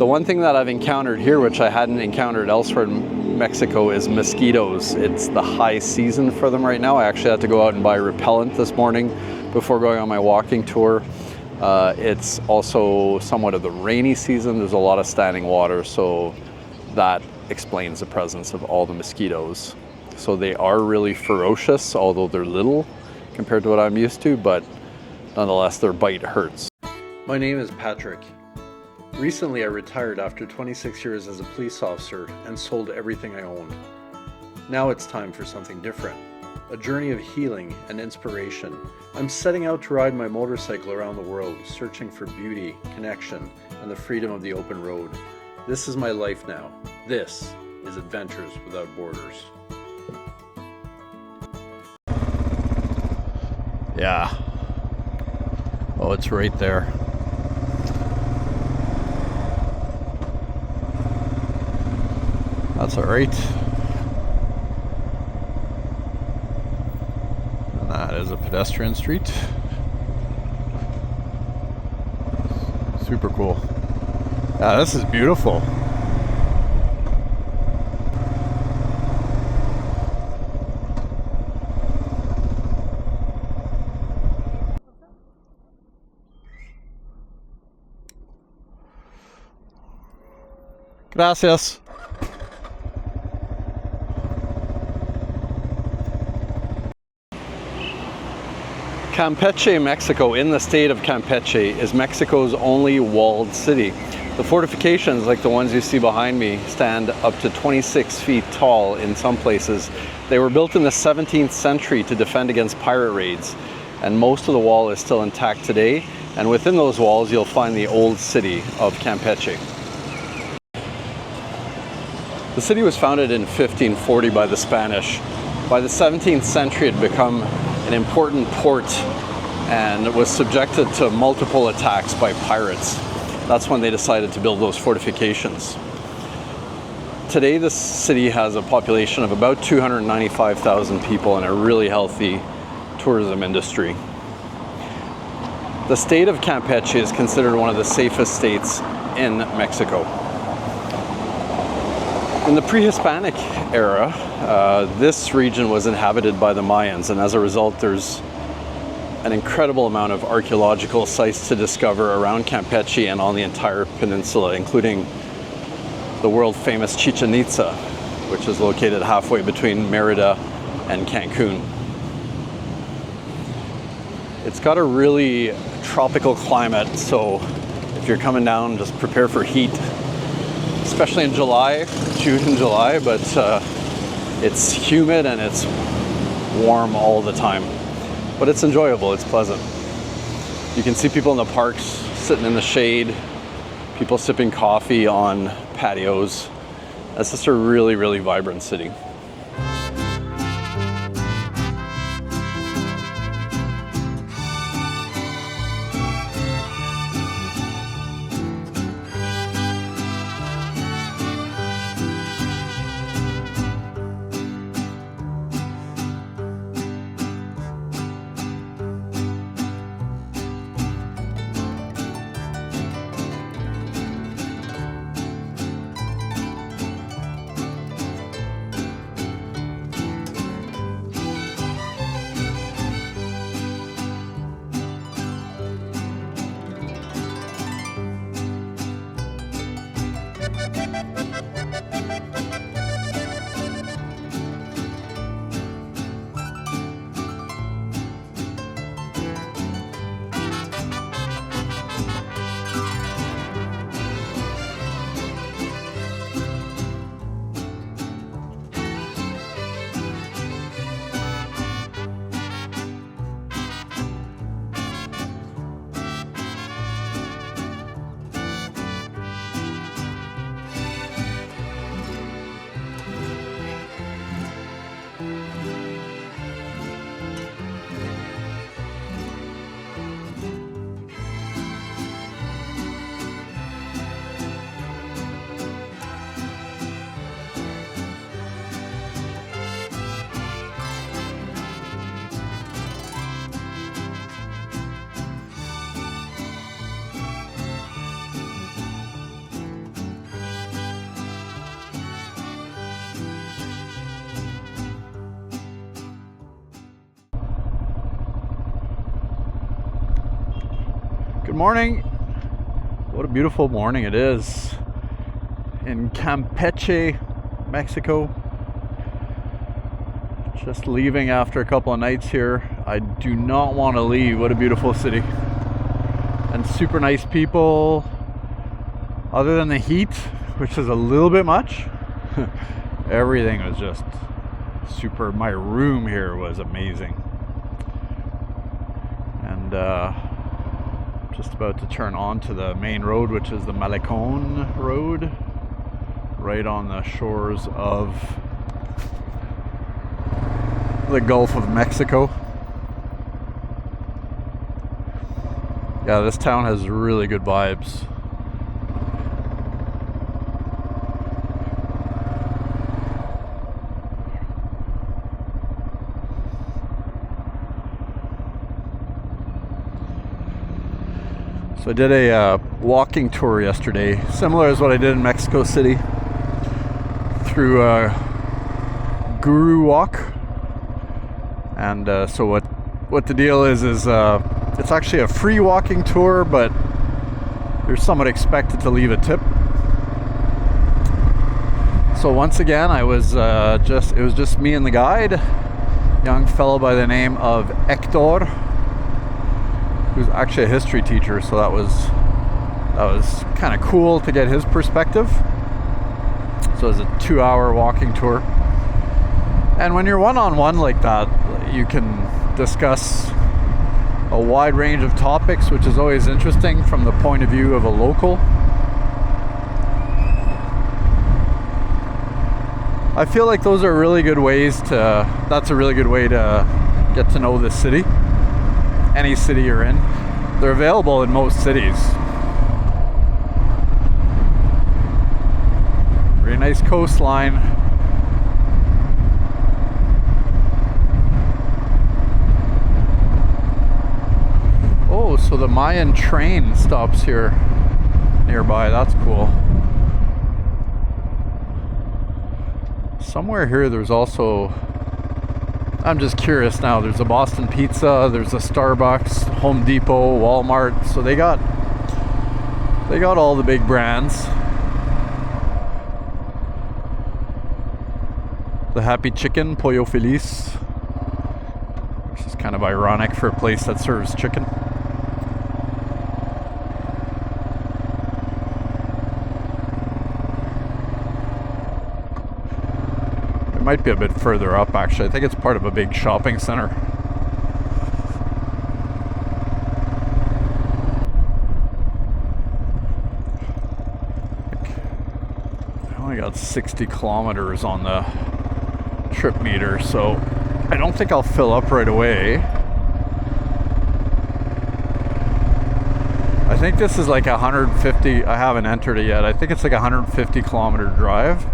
The one thing that I've encountered here, which I hadn't encountered elsewhere in Mexico, is mosquitoes. It's the high season for them right now. I actually had to go out and buy repellent this morning before going on my walking tour. It's also somewhat of the rainy season. There's a lot of standing water, so that explains the presence of all the mosquitoes. So they are really ferocious, although they're little compared to what I'm used to, but nonetheless their bite hurts. My name is Patrick. Recently I retired after 26 years as a police officer and sold everything I owned. Now it's time for something different. A journey of healing and inspiration. I'm setting out to ride my motorcycle around the world, searching for beauty, connection, and the freedom of the open road. This is my life now. This is Adventures Without Borders. Yeah. Oh, it's right there. That's all right. And that is a pedestrian street. Super cool. Yeah, this is beautiful. Gracias. Campeche, Mexico, in the state of Campeche, is Mexico's only walled city. The fortifications, like the ones you see behind me, stand up to 26 feet tall in some places. They were built in the 17th century to defend against pirate raids, and most of the wall is still intact today. And within those walls, you'll find the old city of Campeche. The city was founded in 1540 by the Spanish. By the 17th century, it had become an important port and was subjected to multiple attacks by pirates. That's when they decided to build those fortifications. Today, the city has a population of about 295,000 people and a really healthy tourism industry. The state of Campeche is considered one of the safest states in Mexico. In the pre-Hispanic era, this region was inhabited by the Mayans, and as a result there's an incredible amount of archaeological sites to discover around Campeche and on the entire peninsula, including the world famous Chichen Itza, which is located halfway between Merida and Cancun. It's got a really tropical climate, so if you're coming down, just prepare for heat, especially in July, June and July, but it's humid and it's warm all the time. But it's enjoyable, it's pleasant. You can see people in the parks sitting in the shade, people sipping coffee on patios. It's just a really, really vibrant city. morning. What a beautiful morning it is in Campeche, Mexico. Just leaving after a couple of nights here. I do not want to leave. What a beautiful city. And super nice people. Other than the heat, which is a little bit much, everything was just super. My room here was amazing. And just about to turn on to the main road, which is the Malecon Road, right on the shores of the Gulf of Mexico. Yeah, this town has really good vibes. So I did a walking tour yesterday, similar as what I did in Mexico City, through Guru Walk. And so what the deal is it's actually a free walking tour, but you're somewhat expected to leave a tip. So once again, it was just me and the guide, young fellow by the name of Hector, who's actually a history teacher, so that was kind of cool to get his perspective. So it was a 2-hour walking tour. And when you're one-on-one like that, you can discuss a wide range of topics, which is always interesting from the point of view of a local. I feel like those are really good ways that's a really good way to get to know the city. Any city you're in. They're available in most cities. Very nice coastline. Oh, so the Mayan train stops here nearby. That's cool. Somewhere here there's also, I'm just curious now, there's a Boston Pizza, there's a Starbucks, Home Depot, Walmart, so they got all the big brands. The Happy Chicken, Pollo Feliz, which is kind of ironic for a place that serves chicken. It might be a bit further up, actually. I think it's part of a big shopping center. I only got 60 kilometers on the trip meter, so I don't think I'll fill up right away. I think this is like 150. I haven't entered it yet. I think it's like a 150 kilometer drive.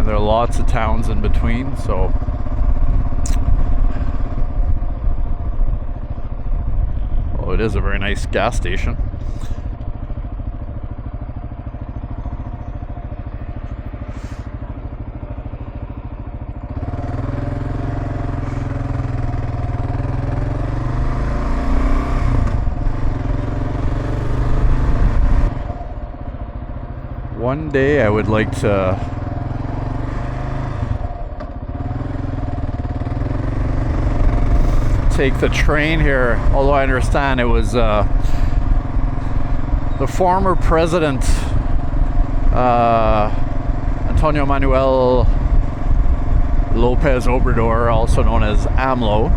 There are lots of towns in between, so oh, it is a very nice gas station. One day I would like to take the train here, although I understand it was the former president Antonio Manuel Lopez Obrador, also known as AMLO.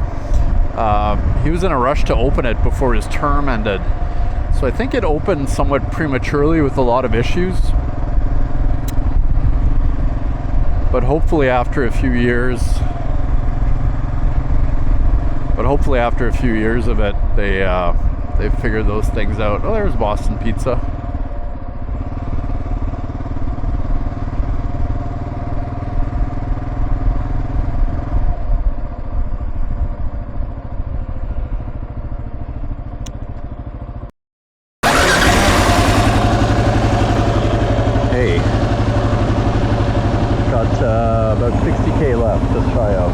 He was in a rush to open it before his term ended, so I think it opened somewhat prematurely with a lot of issues, but hopefully after a few years of it, they figured those things out. Oh, there's Boston Pizza. Hey, got about 60k left to try out.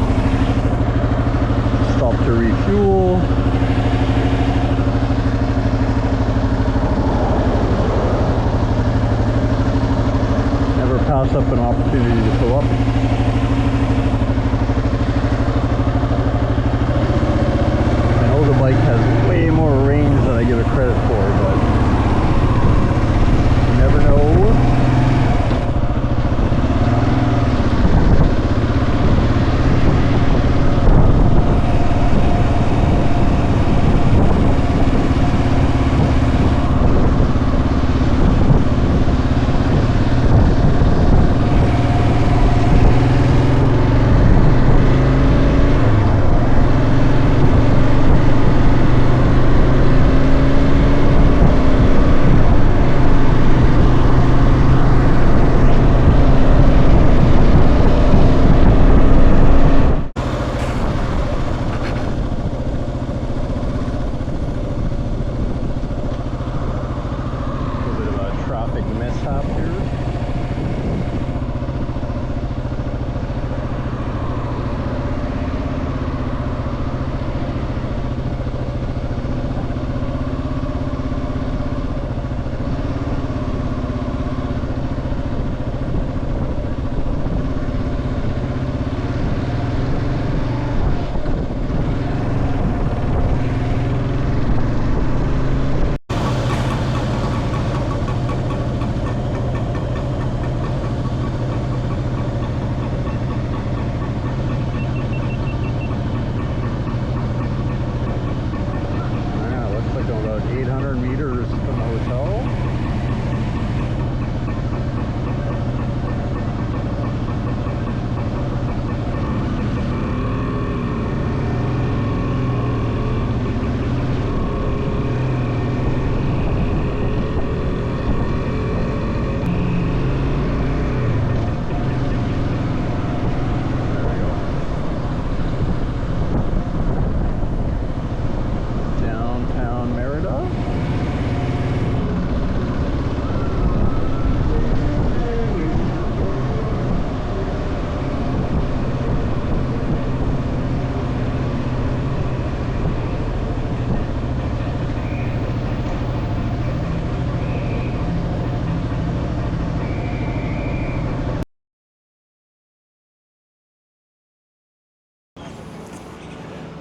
Stop to refuel. pass up an opportunity to fill up. I know the bike has way more range than I give it credit for, but you never know.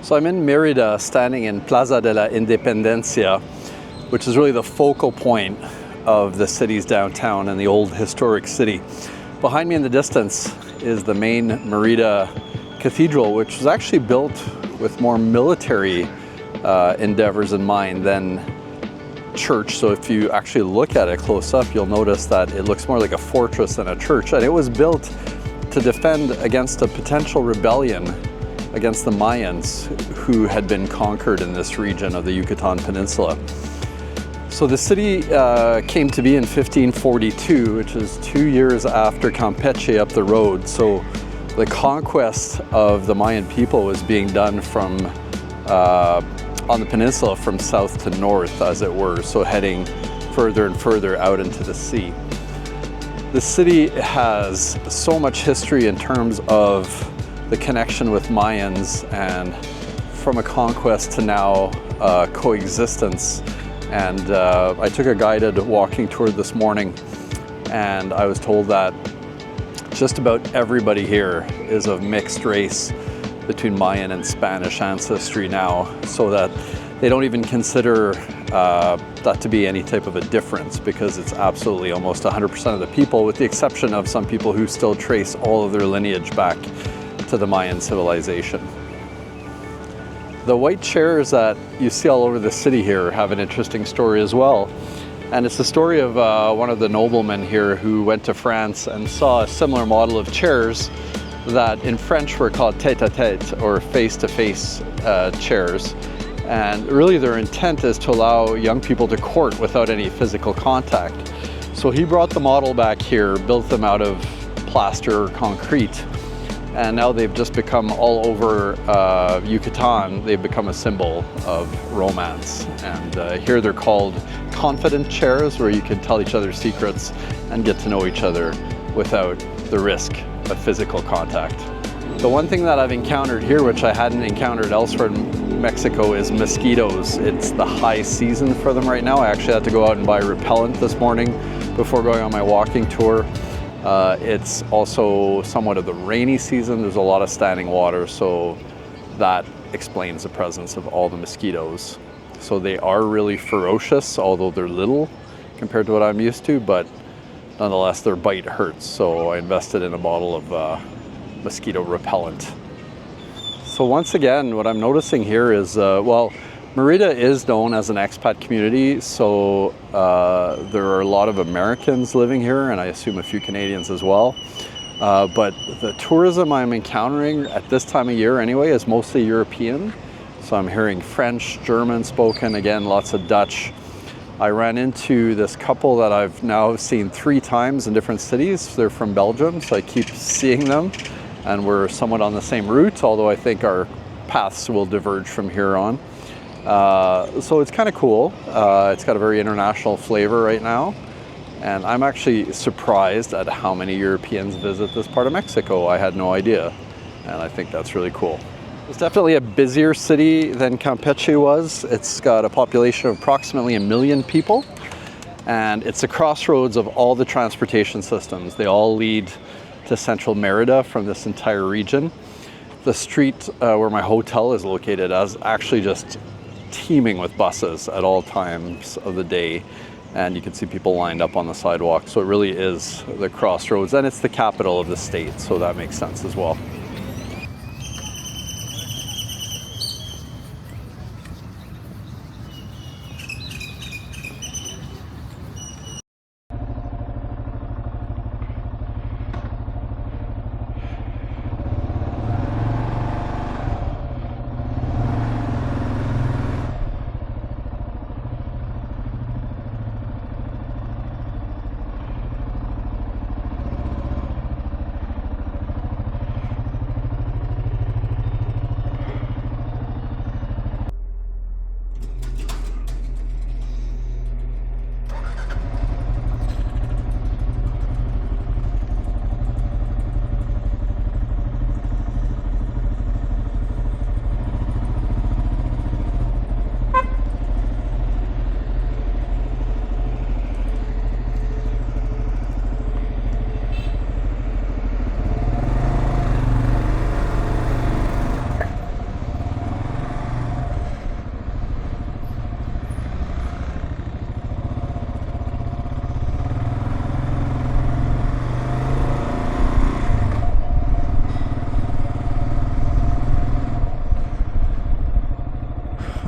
So I'm in Merida, standing in Plaza de la Independencia, which is really the focal point of the city's downtown and the old historic city. Behind me in the distance is the main Merida Cathedral, which was actually built with more military endeavors in mind than church. So if you actually look at it close up, you'll notice that it looks more like a fortress than a church. And it was built to defend against a potential rebellion against the Mayans who had been conquered in this region of the Yucatán Peninsula. So the city came to be in 1542, which is 2 years after Campeche up the road. So the conquest of the Mayan people was being done from on the peninsula from south to north, as it were, so heading further and further out into the sea. The city has so much history in terms of the connection with Mayans, and from a conquest to now coexistence. And I took a guided walking tour this morning, and I was told that just about everybody here is of mixed race between Mayan and Spanish ancestry now, so that they don't even consider that to be any type of a difference, because it's absolutely almost 100% of the people, with the exception of some people who still trace all of their lineage back to the Mayan civilization. The white chairs that you see all over the city here have an interesting story as well. And it's the story of one of the noblemen here who went to France and saw a similar model of chairs that in French were called tête-à-tête, or face-to-face chairs. And really their intent is to allow young people to court without any physical contact. So he brought the model back here, built them out of plaster or concrete, and now they've just become all over Yucatán. They've become a symbol of romance. And here they're called confident chairs, where you can tell each other secrets and get to know each other without the risk of physical contact. The one thing that I've encountered here, which I hadn't encountered elsewhere in Mexico, is mosquitoes. It's the high season for them right now. I actually had to go out and buy repellent this morning before going on my walking tour. It's also somewhat of the rainy season. There's a lot of standing water, so that explains the presence of all the mosquitoes. So they are really ferocious, although they're little compared to what I'm used to, but nonetheless their bite hurts. So I invested in a bottle of mosquito repellent. So once again, what I'm noticing here is, well, Merida is known as an expat community, so there are a lot of Americans living here, and I assume a few Canadians as well. But the tourism I'm encountering at this time of year anyway is mostly European. So I'm hearing French, German spoken, again, lots of Dutch. I ran into this couple that I've now seen 3 times in different cities. They're from Belgium, so I keep seeing them, and we're somewhat on the same route, although I think our paths will diverge from here on. So it's kind of cool. It's got a very international flavor right now, and I'm actually surprised at how many Europeans visit this part of Mexico. I had no idea, and I think that's really cool. It's definitely a busier city than Campeche was. It's got a population of approximately 1 million people, and it's a crossroads of all the transportation systems. They all lead to central Merida from this entire region. The street where my hotel is located is actually just teeming with buses at all times of the day, and you can see people lined up on the sidewalk. So it really is the crossroads, and it's the capital of the state, so that makes sense as well.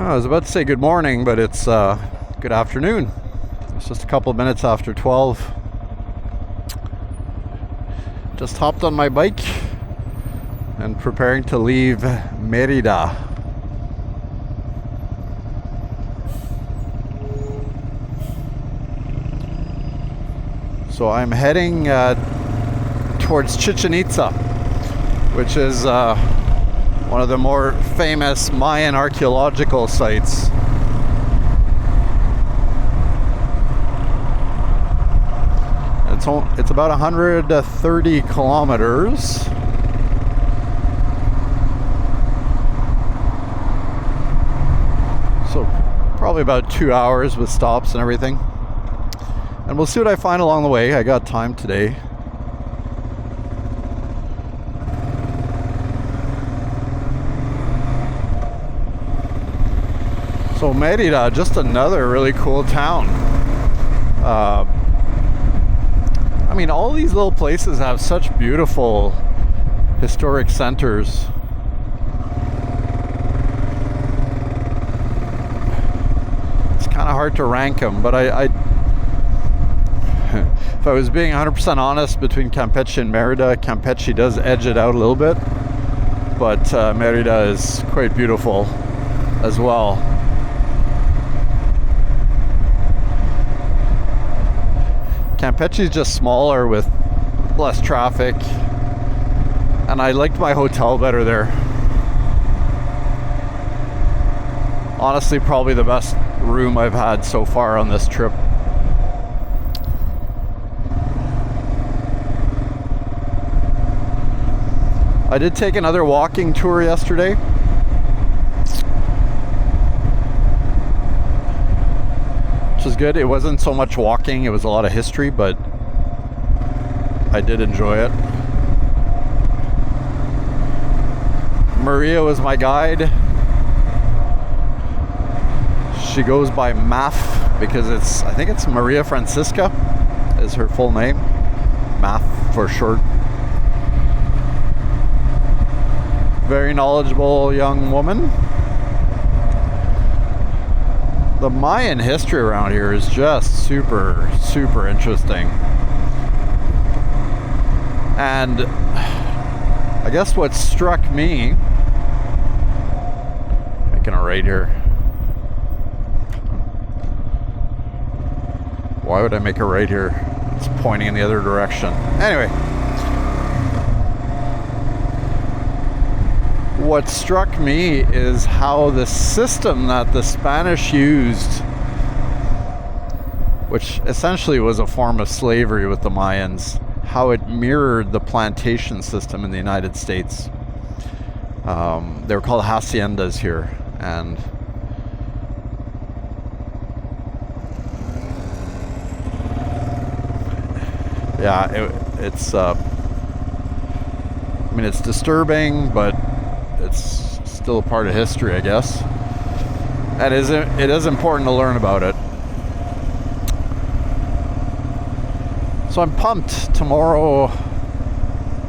I was about to say good morning, but it's good afternoon. It's just a couple of minutes after 12. Just hopped on my bike and preparing to leave Merida. So I'm heading towards Chichen Itza, which is one of the more famous Mayan archaeological sites. It's about 130 kilometers. So probably about 2 hours with stops and everything. And we'll see what I find along the way. I got time today. So Merida, just another really cool town. I mean, all these little places have such beautiful historic centers. It's kind of hard to rank them, but I if I was being 100% honest, between Campeche and Merida, Campeche does edge it out a little bit, but Merida is quite beautiful as well. Campeche is just smaller with less traffic, and I liked my hotel better there. Honestly, probably the best room I've had so far on this trip. I did take another walking tour yesterday. Which is good. It wasn't so much walking, it was a lot of history, but I did enjoy it. Maria was my guide. She goes by Maf because I think it's Maria Francisca is her full name. Maf for short. Very knowledgeable young woman. The Mayan history around here is just super, super interesting. And I guess what struck me, making a right here. Why would I make a right here? It's pointing in the other direction. Anyway. What struck me is how the system that the Spanish used, which essentially was a form of slavery with the Mayans, how it mirrored the plantation system in the United States. They were called haciendas here, and yeah, it's it's disturbing, but it's still a part of history, I guess. And it is important to learn about it. So I'm pumped. Tomorrow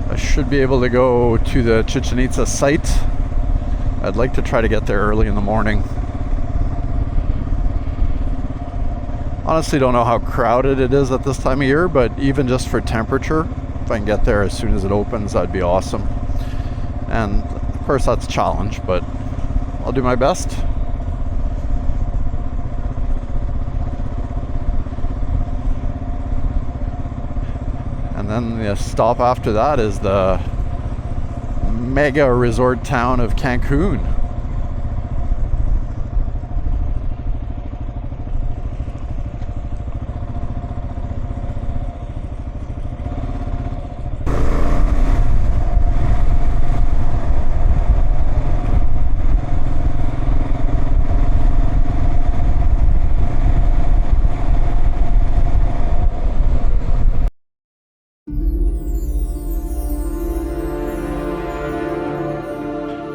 I should be able to go to the Chichen Itza site. I'd like to try to get there early in the morning. Honestly, don't know how crowded it is at this time of year, but even just for temperature, if I can get there as soon as it opens, that'd be awesome. And of course that's a challenge, but I'll do my best. And then the stop after that is the mega resort town of Cancun.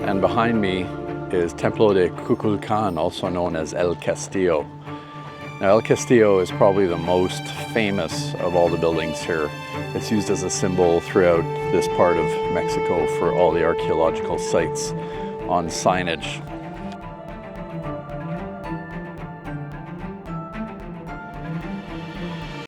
And behind me is Templo de Kukulkan, also known as El Castillo. Now, El Castillo is probably the most famous of all the buildings here. It's used as a symbol throughout this part of Mexico for all the archaeological sites on signage.